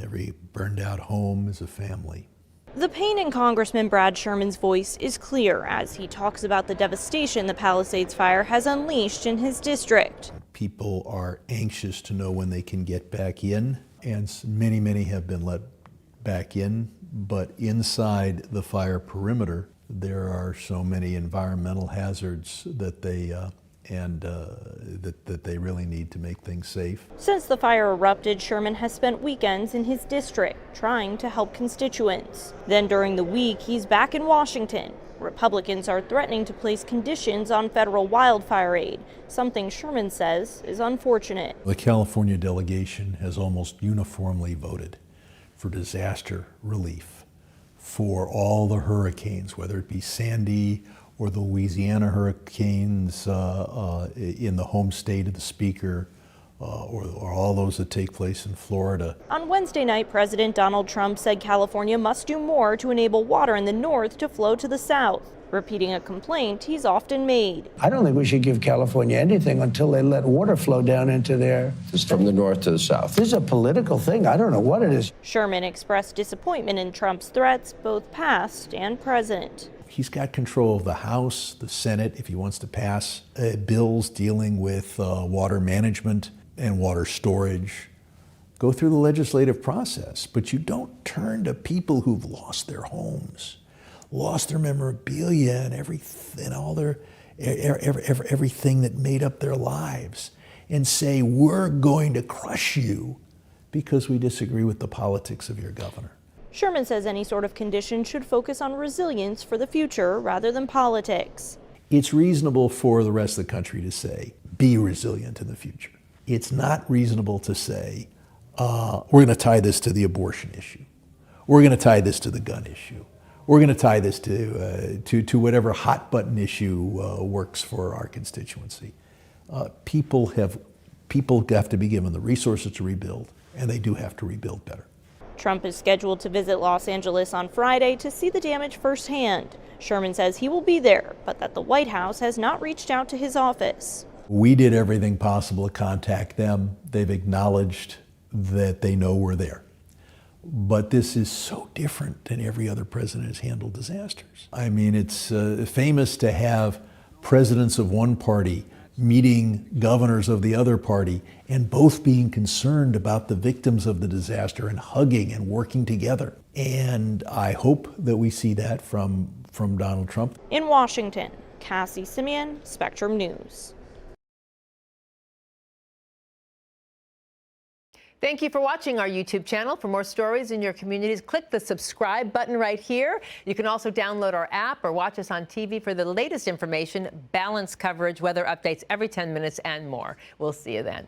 Every burned out home is a family. The pain in Congressman Brad Sherman's voice is clear as he talks about the devastation the Palisades fire has unleashed in his district. People are anxious to know when they can get back in, and many have been let back in, but inside the fire perimeter, there are so many environmental hazards that they that they really need to make things safe. Since the fire erupted, Sherman has spent weekends in his district trying to help constituents. Then during the week, he's back in Washington. Republicans are threatening to place conditions on federal wildfire aid, something Sherman says is unfortunate. The California delegation has almost uniformly voted for disaster relief for all the hurricanes, whether it be Sandy or the Louisiana hurricanes in the home state of the Speaker, or all those that take place in Florida. On Wednesday night, President Donald Trump said California must do more to enable water in the north to flow to the south, repeating a complaint he's often made. I don't think we should give California anything until they let water flow down into their system. From the north to the south. This is a political thing. I don't know what it is. Sherman expressed disappointment in Trump's threats, both past and present. He's got control of the House, the Senate, if he wants to pass bills dealing with water management and water storage. Go through the legislative process, but you don't turn to people who've lost their homes, lost their memorabilia and everything that made up their lives, and say, we're going to crush you because we disagree with the politics of your governor. Sherman says any sort of condition should focus on resilience for the future rather than politics. It's reasonable for the rest of the country to say, be resilient in the future. It's not reasonable to say, we're going to tie this to the abortion issue. We're going to tie this to the gun issue. We're going to tie this to whatever hot button issue works for our constituency. People have to be given the resources to rebuild, and they do have to rebuild better. Trump is scheduled to visit Los Angeles on Friday to see the damage firsthand. Sherman says he will be there, but that the White House has not reached out to his office. We did everything possible to contact them. They've acknowledged that they know we're there. But this is so different than every other president has handled disasters. I mean, it's famous to have presidents of one party meeting governors of the other party and both being concerned about the victims of the disaster and hugging and working together. And I hope that we see that from Donald Trump. In Washington, Cassie Simeon, Spectrum News. Thank you for watching our YouTube channel. For more stories in your communities, click the subscribe button right here. You can also download our app or watch us on TV for the latest information, balanced coverage, weather updates every 10 minutes, and more. We'll see you then.